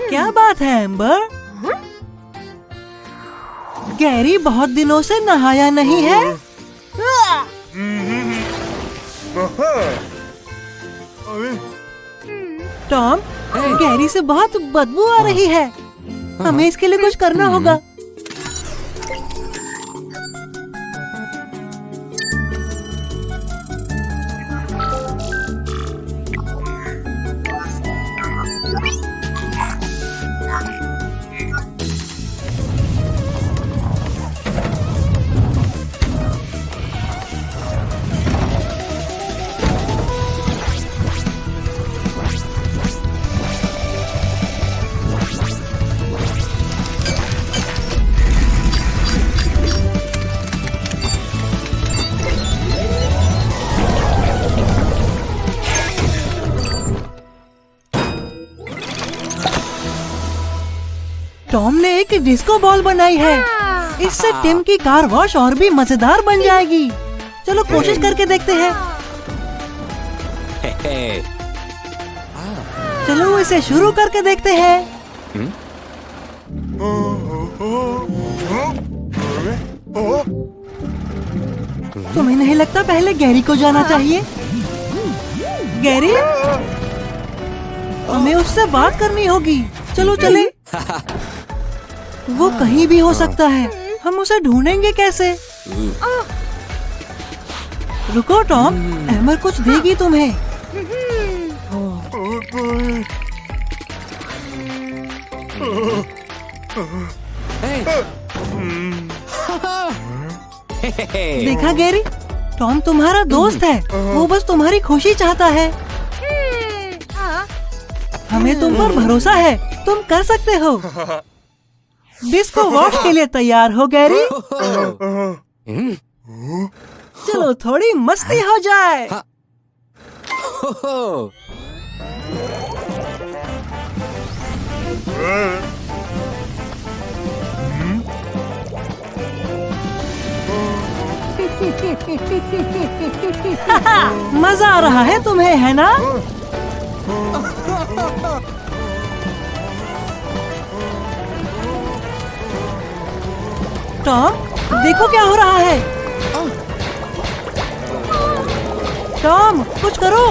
क्या बात है एम्बर? गैरी बहुत दिनों से नहाया नहीं है। टॉम, गैरी से बहुत बदबू आ रही है। हमें इसके लिए कुछ करना होगा। टॉम ने एक डिस्को बॉल बनाई है। इससे टिम की कार वॉश और भी मजेदार बन जाएगी। चलो कोशिश करके देखते हैं। चलो इसे शुरू करके देखते हैं। तुम्हें नहीं लगता पहले गैरी को जाना चाहिए? गैरी, हमें उससे बात करनी होगी। चलो चले। वो कहीं भी हो सकता है। हम उसे ढूंढेंगे कैसे? रुको टॉम, एम्बर कुछ देगी तुम्हें। देखा गैरी, टॉम तुम्हारा दोस्त है। वो बस तुम्हारी खुशी चाहता है। हमें तुम पर भरोसा है। तुम कर सकते हो। डिस्को वॉश के लिए तैयार हो गैरी? चलो थोड़ी मस्ती हो जाए। मजा आ रहा है तुम्हें, है ना? टॉम, देखो क्या हो रहा है। टॉम, कुछ करो।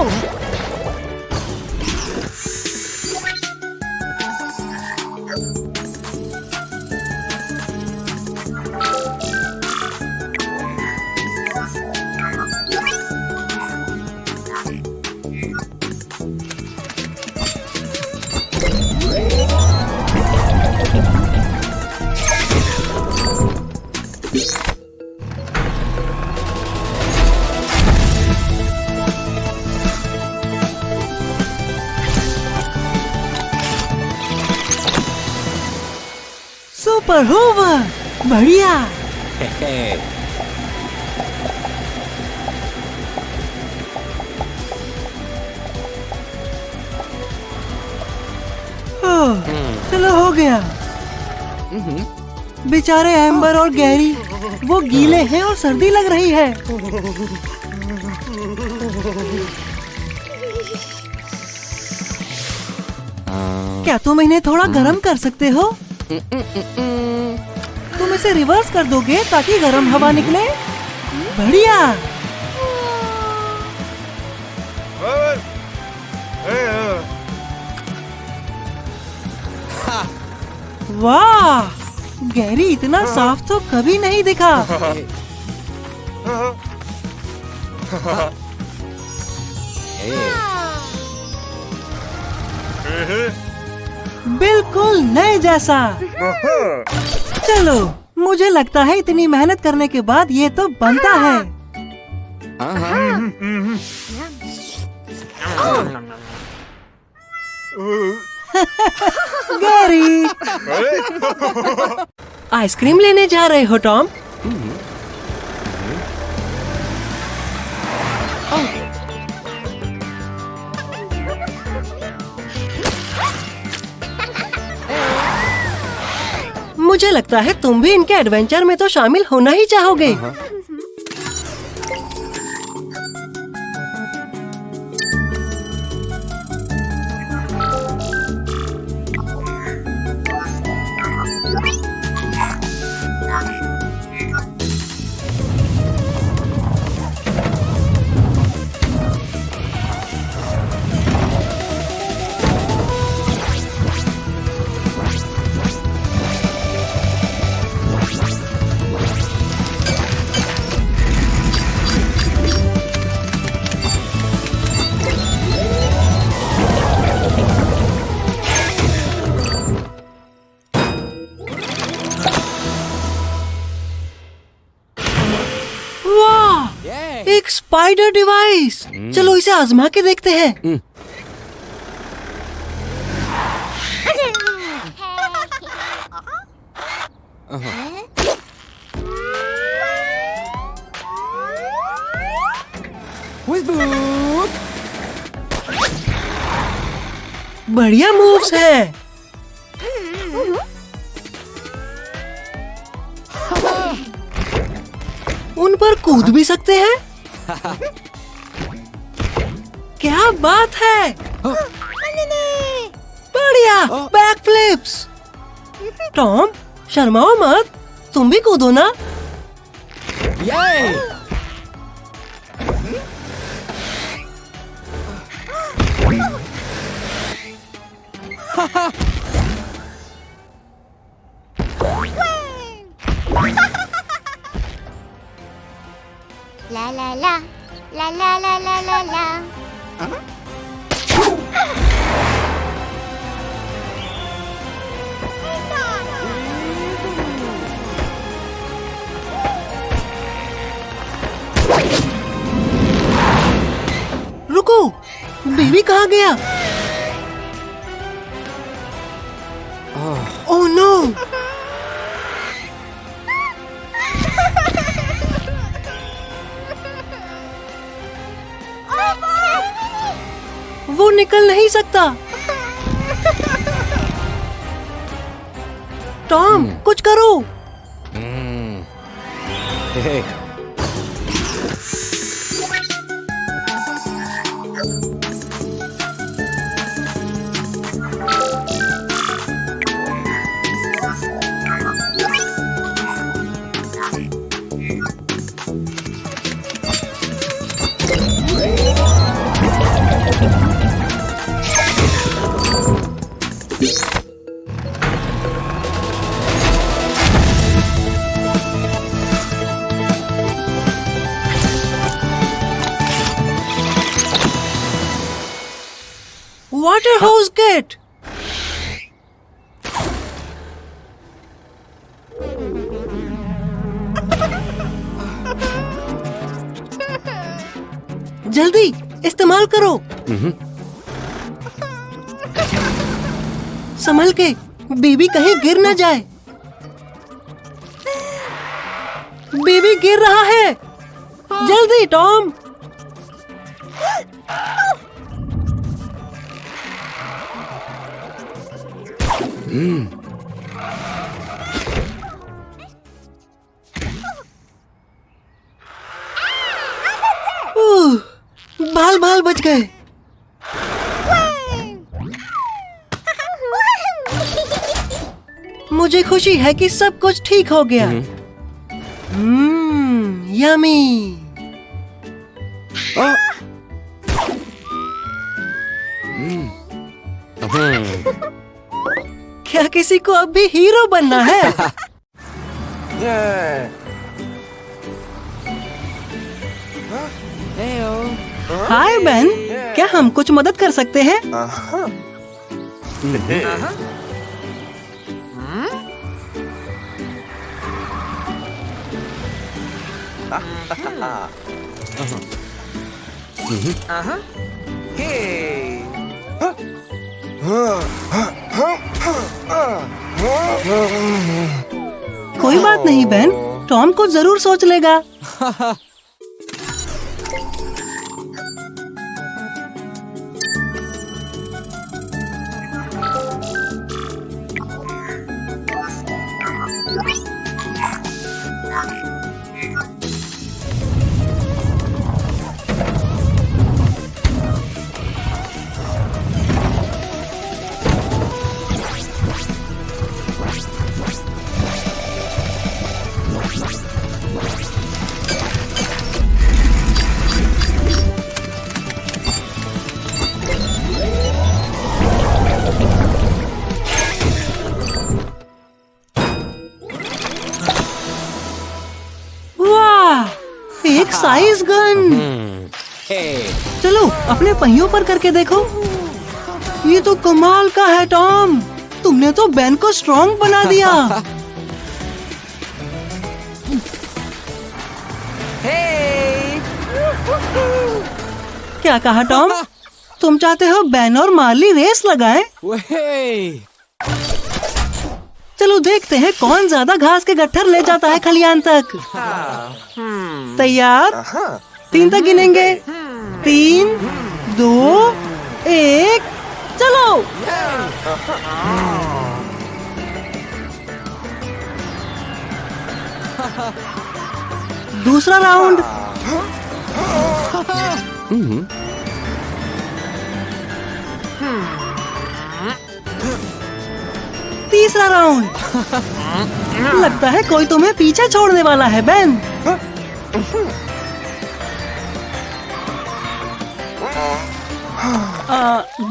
सुपर होवर, बढ़िया। चलो हो गया। बेचारे एम्बर और गैरी, वो गीले हैं और सर्दी लग रही है। क्या तुम इन्हें थोड़ा गर्म कर सकते हो? तुम इसे रिवर्स कर दोगे ताकि गर्म हवा निकले? बढ़िया। वाह, गैरी इतना साफ तो कभी नहीं दिखा। बिल्कुल नए जैसा। चलो, मुझे लगता है इतनी मेहनत करने के बाद ये तो बनता है। गैरी, आइसक्रीम लेने जा रहे हो टॉम? मुझे लगता है तुम भी इनके एडवेंचर में तो शामिल होना ही चाहोगे। Spider device. चलो इसे आजमा के देखते हैं। बढ़िया मूव्स है। उन पर कूद भी सकते हैं। क्या बात है, बढ़िया बैक फ्लिप्स। टॉम शर्माओ मत, तुम भी कूदो ना। La la la, la la la la la la. रुको, बेबी कहाँ गया? Oh no! वो निकल नहीं सकता। टॉम कुछ करो। Water house gate. जल्दी इस्तेमाल करो। संभल के, बेबी कहीं गिर ना जाए। बेबी गिर रहा है। जल्दी टॉम। बाल बाल बच गए। मुझे खुशी है कि सब कुछ ठीक हो गया। यमी। क्या किसी को अब भी हीरो बनना है? हाय बेन, क्या हम कुछ मदद कर सकते हैं? कोई बात नहीं बेन, टॉम को जरूर सोच लेगा। एक साइज गन। चलो अपने पहियों पर करके देखो। ये तो कमाल का है टॉम, तुमने तो बेन को स्ट्रॉन्ग बना दिया। Hey! क्या कहा टॉम? तुम चाहते हो बेन और मार्ली रेस लगाएं? चलो देखते हैं कौन ज्यादा घास के गट्ठर ले जाता है खलियान तक। तैयार? 3 तक गिनेंगे। 3, 2, 1, चलो। दूसरा राउंड। तीसरा राउंड। लगता है कोई तुम्हें पीछे छोड़ने वाला है बेन।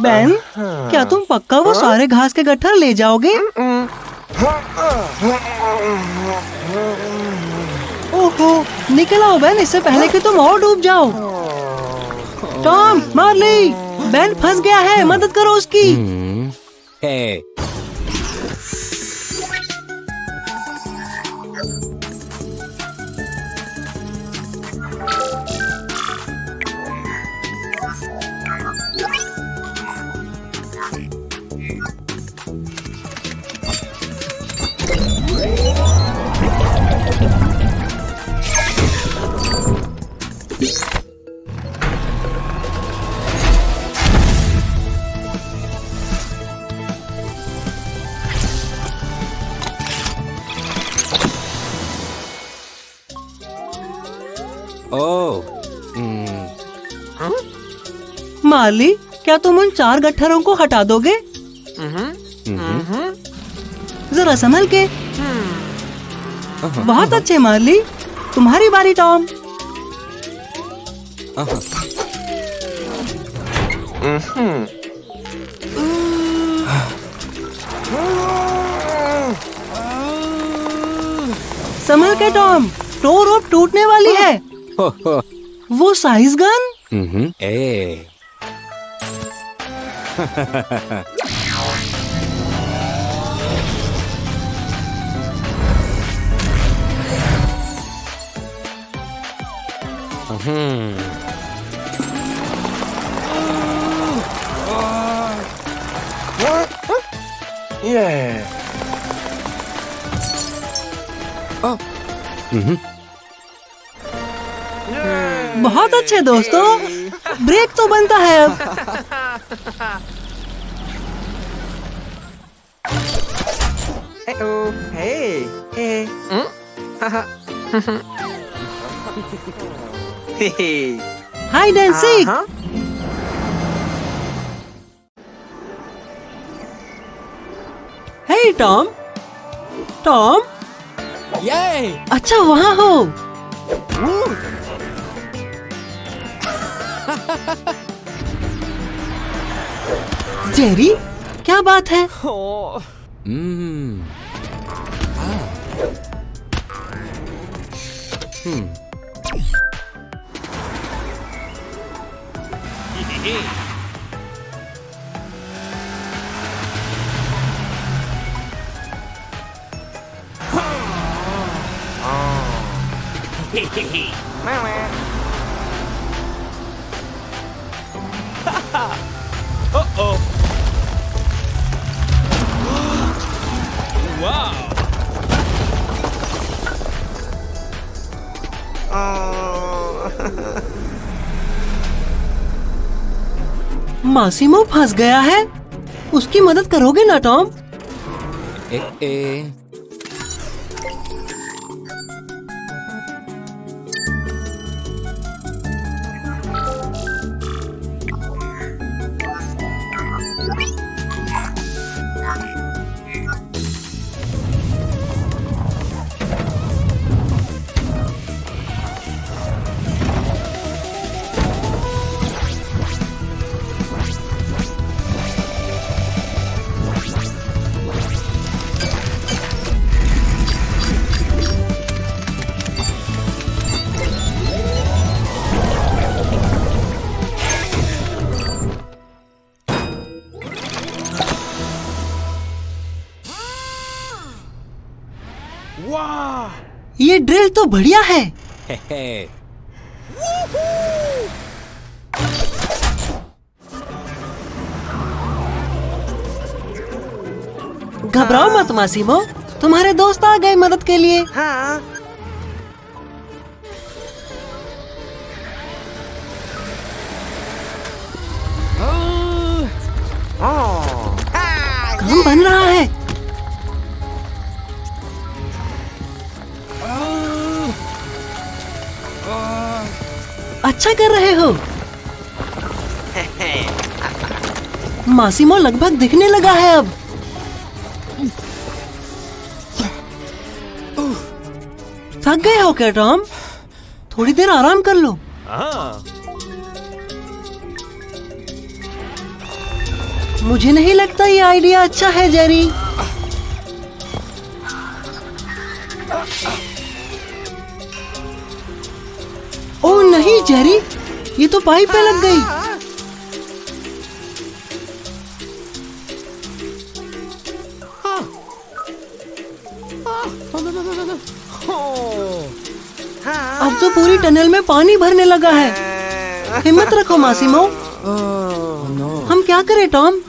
बेन, क्या तुम पक्का वो सारे घास के गट्ठर ले जाओगे? ओहो, निकल आओ बेन, इससे पहले कि तुम और डूब जाओ। टॉम, मार्ली, बेन फंस गया है, मदद करो उसकी। मार्ली, क्या तुम उन 4 गट्ठरों को हटा दोगे? जरा संभल के। बहुत अच्छे मार्ली, तुम्हारी बारी टॉम। संभल के टॉम, टो रोप टूटने वाली है। वो साइज गन? बहुत अच्छे दोस्तों, ब्रेक तो बनता है अब। Hide and seek. Hey Tom, Tom, अच्छा वहाँ हो। जेरी, क्या बात है? मासिमो फंस गया है। उसकी मदद करोगे ना टॉम? ये ड्रिल तो बढ़िया है। घबराओ मत मासीमो, तुम्हारे दोस्त आ गए मदद के लिए। हाँ। काम बन रहा है। अच्छा कर रहे हो। मासीमो लगभग दिखने लगा है अब। थक गए हो क्या टॉम? थोड़ी देर आराम कर लो। मुझे नहीं लगता ये आइडिया अच्छा है जेरी। ओह नहीं जेरी, ये तो पाइप पे लग गई। अब तो पूरी टनल में पानी भरने लगा है। हिम्मत रखो मासीमो। हम क्या करें टॉम?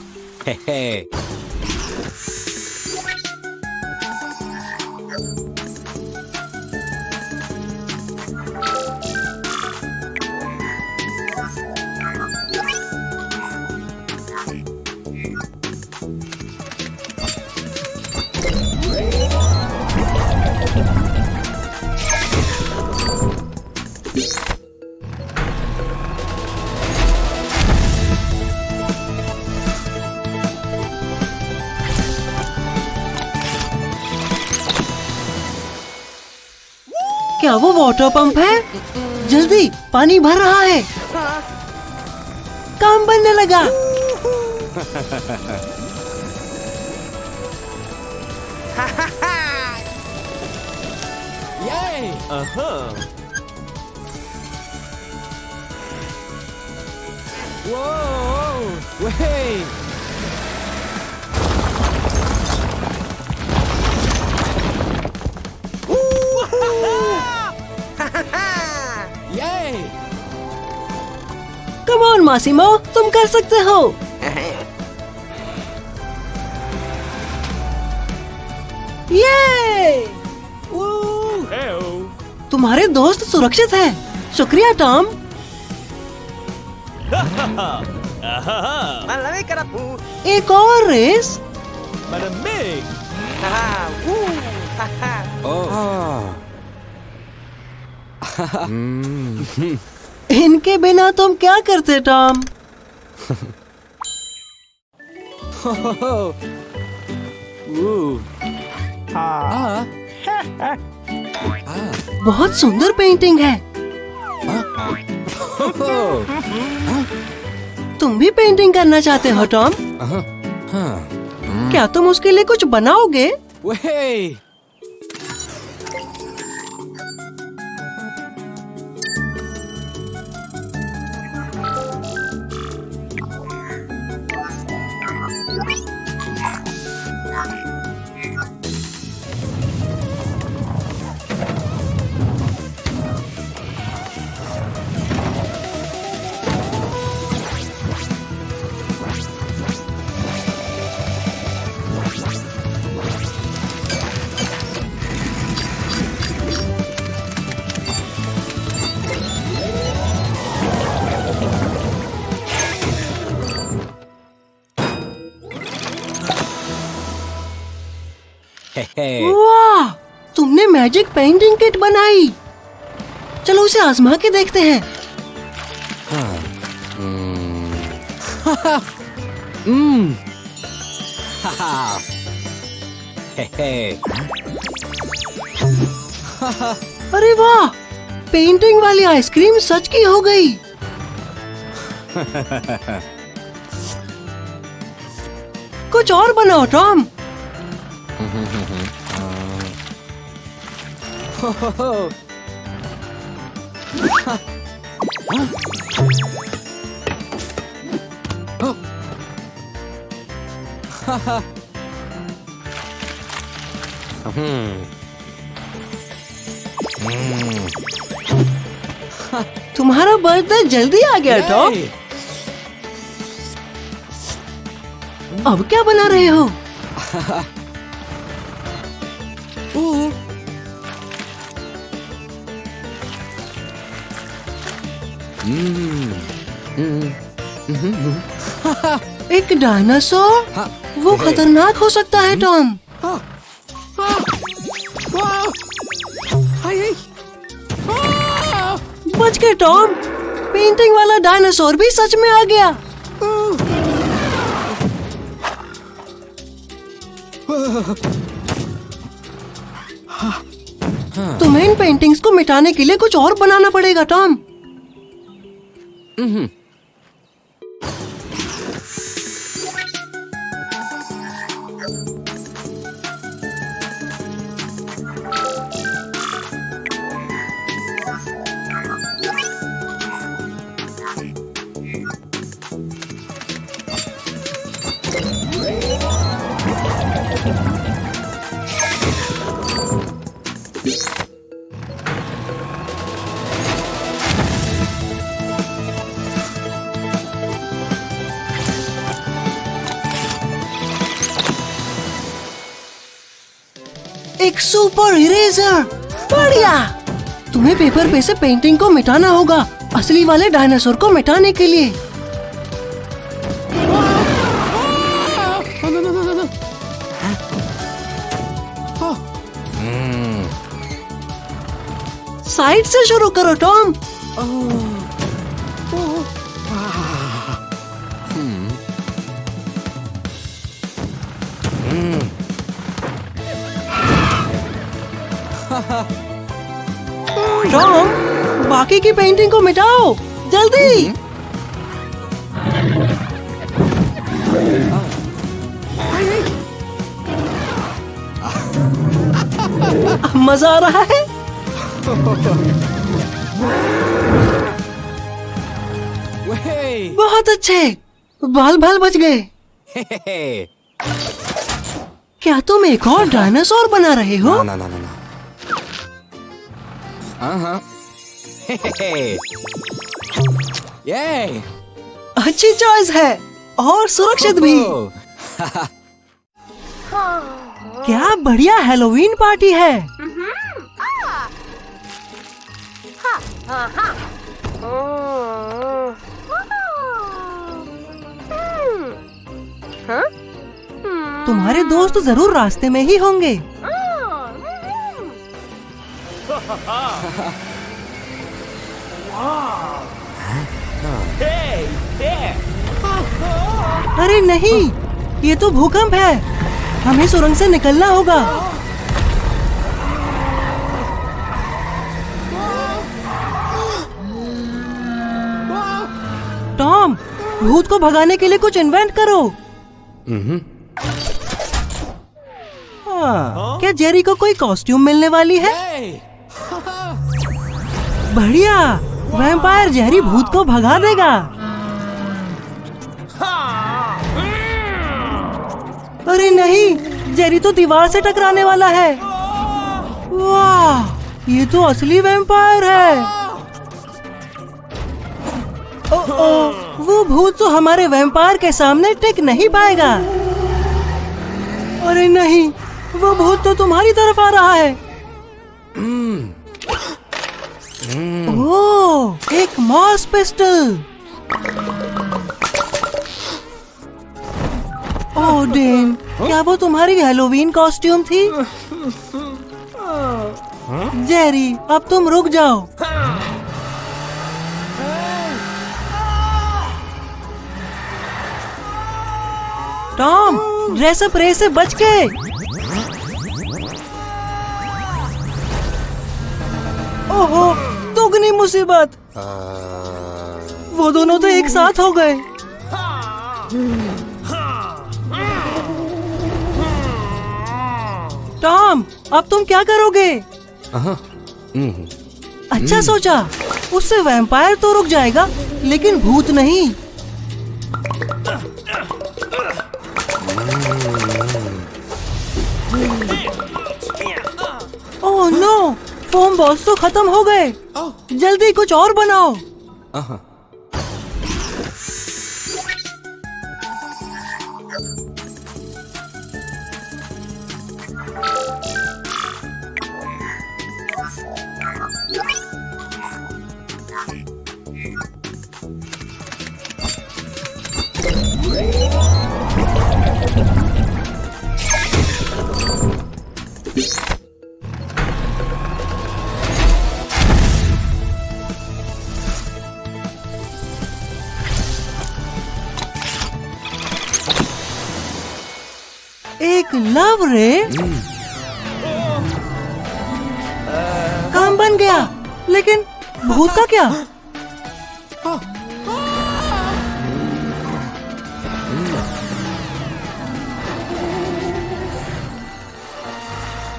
क्या वो वाटर पंप है? जल्दी, पानी भर रहा है। काम बनने लगा। कम ऑन मासीमो, तुम कर सकते हो। ये तुम्हारे दोस्त सुरक्षित हैं। शुक्रिया टॉम। एक और रेस। इनके बिना तुम क्या करते टॉम? बहुत सुंदर पेंटिंग है। तुम भी पेंटिंग करना चाहते हो टॉम? क्या तुम उसके लिए कुछ बनाओगे? वाह, तुमने मैजिक पेंटिंग किट बनाई। चलो उसे आजमा के देखते हैं। अरे वाह, पेंटिंग वाली आइसक्रीम सच की हो गई। कुछ और बनाओ टॉम। तुम्हारा बर्थडे जल्दी आ गया टॉम। अब क्या बना रहे हो? एक डायनासोर? वो खतरनाक हो सकता है टॉम। बच गए टॉम। पेंटिंग वाला डायनासोर भी सच में आ गया। तुम्हें इन पेंटिंग्स को मिटाने के लिए कुछ और बनाना पड़ेगा टॉम। एक सुपर इरेजर, बढ़िया। तुम्हें पेपर पे से पेंटिंग को मिटाना होगा, असली वाले डायनासोर को मिटाने के लिए। साइड से शुरू करो टॉम। टॉम, बाकी की पेंटिंग को मिटाओ, जल्दी। मजा आ रहा है। बहुत अच्छे, बाल बाल बच गए। क्या तुम एक और डायनासोर बना रहे हो? ना। ये अच्छी चॉइस है और सुरक्षित भी। क्या बढ़िया हैलोवीन पार्टी है। तुम्हारे दोस्त जरूर रास्ते में ही होंगे। अरे नहीं, ये तो भूकंप है। हमें सुरंग से निकलना होगा। टॉम, भूत को भगाने के लिए कुछ इन्वेंट करो। हाँ, क्या जेरी को कोई कॉस्ट्यूम मिलने वाली है? बढ़िया, वैम्पायर जेरी भूत को भगा देगा। अरे नहीं, जेरी तो दीवार से टकराने वाला है। वाह, ये तो असली वैम्पायर है। वो भूत तो हमारे वैम्पायर के सामने टिक नहीं पाएगा। अरे नहीं, वो भूत तो तुम्हारी तरफ आ रहा है। ओह, एक मॉस पिस्टल। ओह डेन, क्या वो तुम्हारी हैलोवीन कॉस्ट्यूम थी? जेरी, अब तुम रुक जाओ। टॉम, ड्रेसअप रे से बच गए। ओहो, दुगनी मुसीबत। वो दोनों तो एक साथ हो गए। टॉम, अब तुम क्या करोगे? अच्छा सोचा, उससे वैम्पायर तो रुक जाएगा, लेकिन भूत नहीं। ओह नो, फोम बॉल्स तो खत्म हो गए। जल्दी कुछ और बनाओ। एक लव रे। काम बन गया, लेकिन भूत का क्या?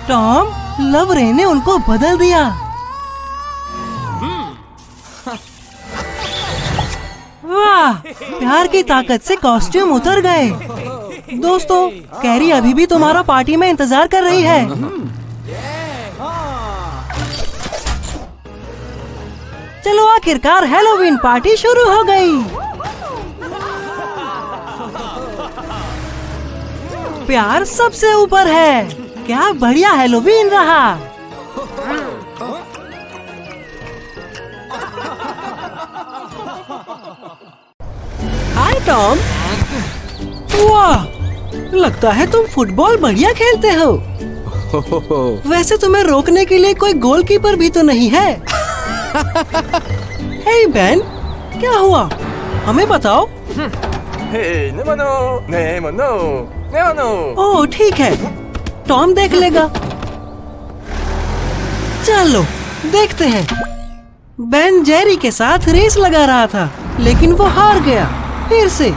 टॉम, लव रे ने उनको बदल दिया। वाह, प्यार की ताकत से कॉस्ट्यूम उतर गए। दोस्तों, कैरी अभी भी तुम्हारा पार्टी में इंतजार कर रही है। चलो, आखिरकार हैलोवीन पार्टी शुरू हो गई। प्यार सबसे ऊपर है। क्या बढ़िया हैलोवीन रहा। हाय टॉम। वाह, लगता है तुम फुटबॉल बढ़िया खेलते हो। वैसे तुम्हें रोकने के लिए कोई गोलकीपर भी तो नहीं है। हे बेन, क्या हुआ? हमें बताओ। ओह ठीक है, टॉम देख लेगा। चलो देखते हैं। बेन जेरी के साथ रेस लगा रहा था, लेकिन वो हार गया। फिर से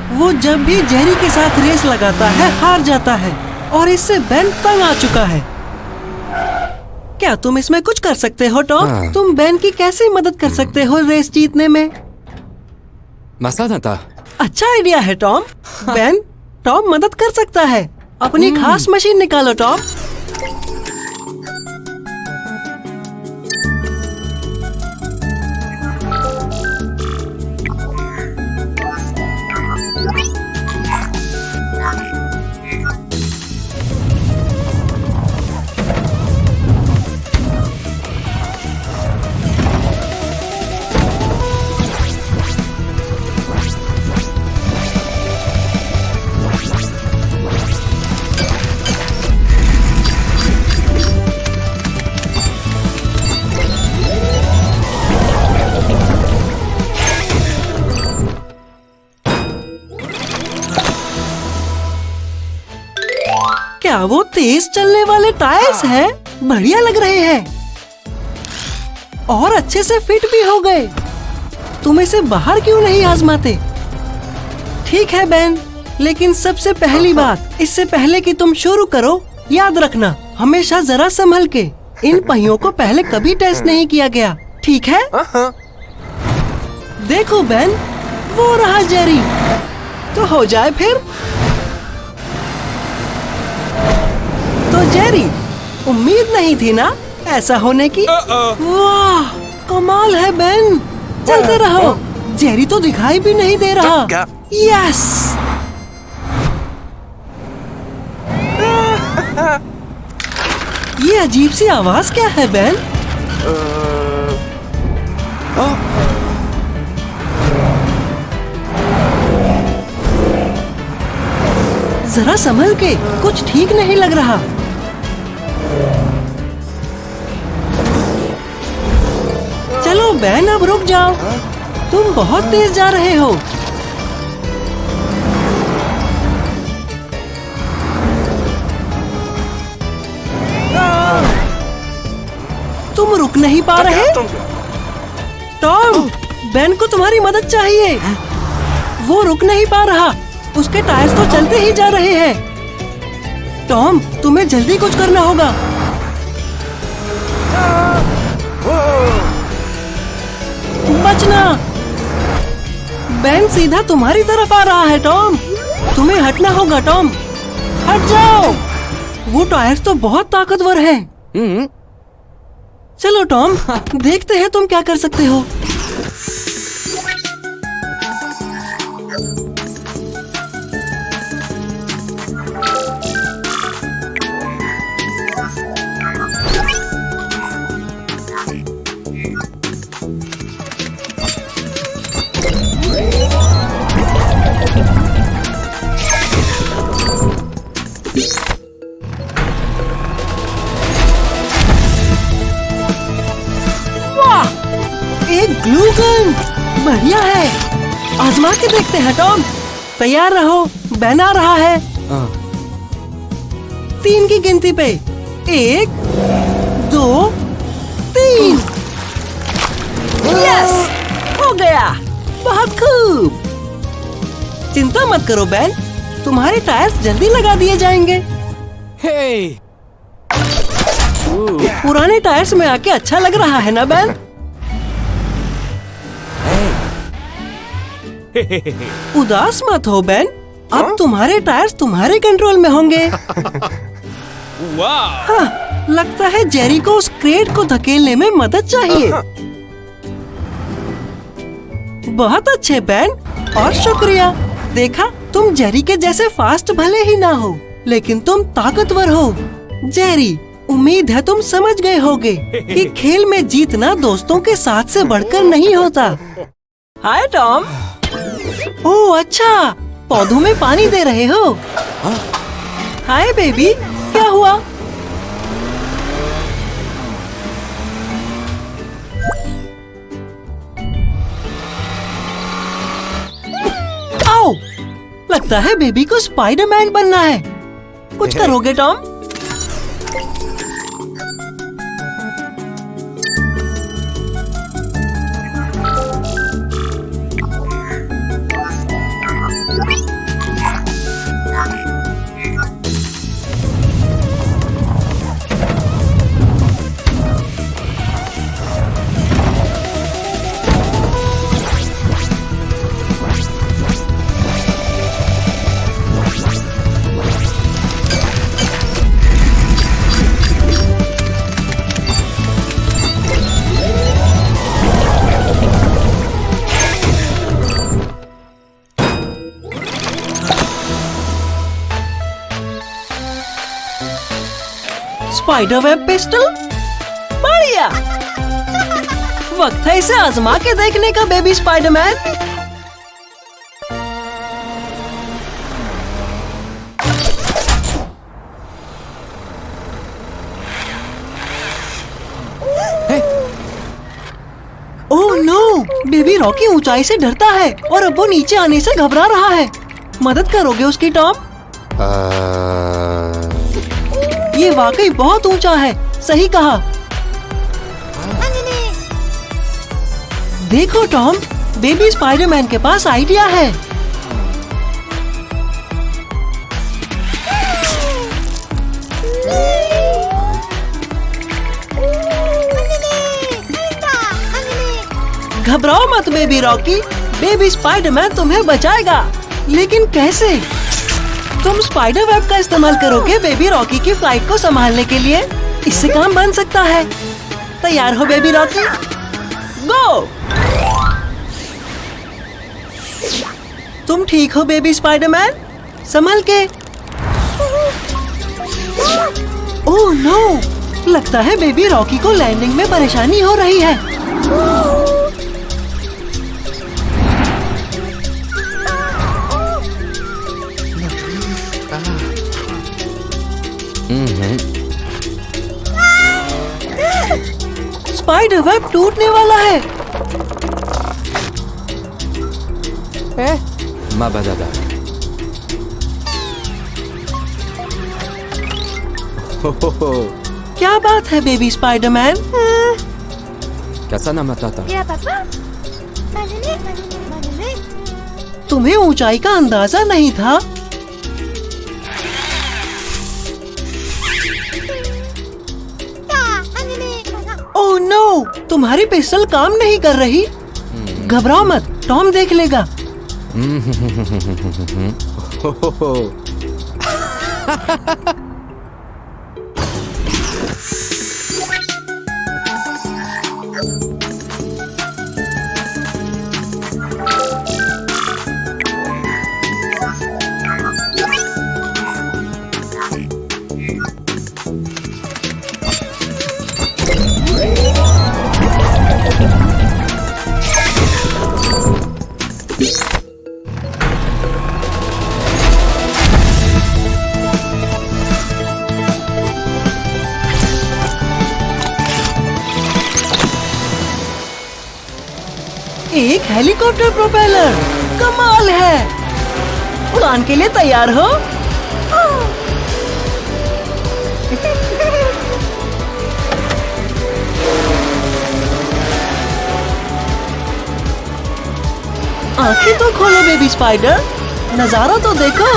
वो जब भी जेरी के साथ रेस लगाता है हार जाता है, और इससे बेन तंग आ चुका है। क्या तुम इसमें कुछ कर सकते हो टॉम? तुम बेन की कैसे मदद कर सकते हो रेस जीतने में? अच्छा आइडिया है टॉम। बेन, टॉम मदद कर सकता है। अपनी खास मशीन निकालो टॉम। क्या वो तेज चलने वाले टायर्स हैं? बढ़िया लग रहे हैं और अच्छे से फिट भी हो गए। तुम इसे बाहर क्यों नहीं आजमाते? ठीक है बेन, लेकिन सबसे पहली बात, इससे पहले कि तुम शुरू करो, याद रखना हमेशा जरा संभल के। इन पहियों को पहले कभी टेस्ट नहीं किया गया, ठीक है? देखो बेन, वो रहा जेरी। तो हो जाए फिर। तो जेरी, उम्मीद नहीं थी ना ऐसा होने की। वाह, कमाल है बेन। चलते रहो। जेरी तो दिखाई भी नहीं दे रहा। यस। ये अजीब सी आवाज क्या है बेन? जरा संभल के, कुछ ठीक नहीं लग रहा। चलो बेन, अब रुक जाओ। तुम बहुत तेज जा रहे हो। तुम रुक नहीं पा रहे? टॉम, बेन को तुम्हारी मदद चाहिए। वो रुक नहीं पा रहा। उसके टायर्स तो चलते ही जा रहे हैं। टॉम, तुम्हें जल्दी कुछ करना होगा। बचना। बेन सीधा तुम्हारी तरफ आ रहा है टॉम। तुम्हें हटना होगा टॉम। हट जाओ। वो टायर्स तो बहुत ताकतवर हैं। चलो टॉम, देखते हैं तुम क्या कर सकते हो। एक ग्लू गन, बढ़िया है। आजमा के देखते हैं टॉम। तैयार रहो, बैन आ रहा है। 3 की गिनती पे 1, 2, 3। यस, हो गया। बहुत खूब। चिंता मत करो बैन, तुम्हारे टायर्स जल्दी लगा दिए जाएंगे। Hey! पुराने टायर्स में आके अच्छा लग रहा है ना बैन? उदास मत हो बैन, अब तुम्हारे टायर्स तुम्हारे कंट्रोल में होंगे। Wow! हाँ, लगता है जेरी को उस क्रेट को धकेलने में मदद चाहिए। बहुत अच्छे बैन, और शुक्रिया। देखा, तुम जेरी के जैसे फास्ट भले ही ना हो, लेकिन तुम ताकतवर हो। जेरी, उम्मीद है तुम समझ गए होगे कि खेल में जीतना दोस्तों के साथ से बढ़कर नहीं होता। हाय टॉम। ओह अच्छा, पौधों में पानी दे रहे हो। हाय बेबी, क्या हुआ? आओ, लगता है बेबी को स्पाइडरमैन बनना है। कुछ करोगे टॉम? स्पाइडर वेब पिस्टल, बढ़िया। वक्त है इसे आजमा के देखने का baby Spiderman. Oh no, baby Rocky ऊंचाई से डरता है और अब वो नीचे आने से घबरा रहा है। मदद करोगे उसकी टॉम? ये वाकई बहुत ऊंचा है, सही कहा। देखो टॉम, बेबी स्पाइडरमैन के पास आइडिया है। घबराओ मत बेबी रॉकी, बेबी स्पाइडरमैन तुम्हें बचाएगा। लेकिन कैसे? तुम स्पाइडर वेब का इस्तेमाल करोगे बेबी रॉकी की फ्लाइट को संभालने के लिए। इससे काम बन सकता है। तैयार हो बेबी रॉकी? गो! तुम ठीक हो बेबी स्पाइडरमैन? संभल के। ओह नो, लगता है बेबी रॉकी को लैंडिंग में परेशानी हो रही है। स्पाइडर वेब टूटने वाला है। Ma badada. क्या बात है बेबी स्पाइडरमैन? Kasana matata. या पापा, तुम्हें ऊंचाई का अंदाजा नहीं था? ओह नो, तुम्हारी पिस्टल काम नहीं कर रही। घबराओ मत, टॉम देख लेगा। एक हेलीकॉप्टर प्रोपेलर, कमाल है। उड़ान के लिए तैयार हो? आंखें तो खोलो बेबी स्पाइडर, नजारा तो देखो।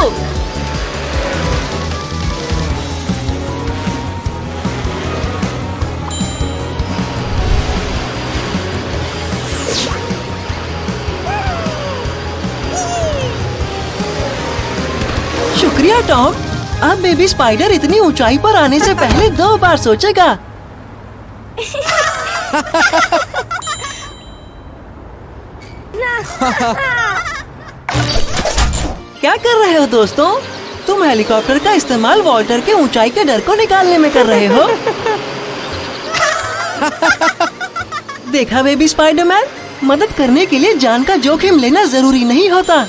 शुक्रिया टॉम। अब बेबी स्पाइडर इतनी ऊंचाई पर आने से पहले 2 बार सोचेगा। क्या कर रहे हो दोस्तों? तुम हेलीकॉप्टर का इस्तेमाल वॉल्टर के ऊंचाई के डर को निकालने में कर रहे हो। देखा बेबी स्पाइडरमैन, मदद करने के लिए जान का जोखिम लेना जरूरी नहीं होता।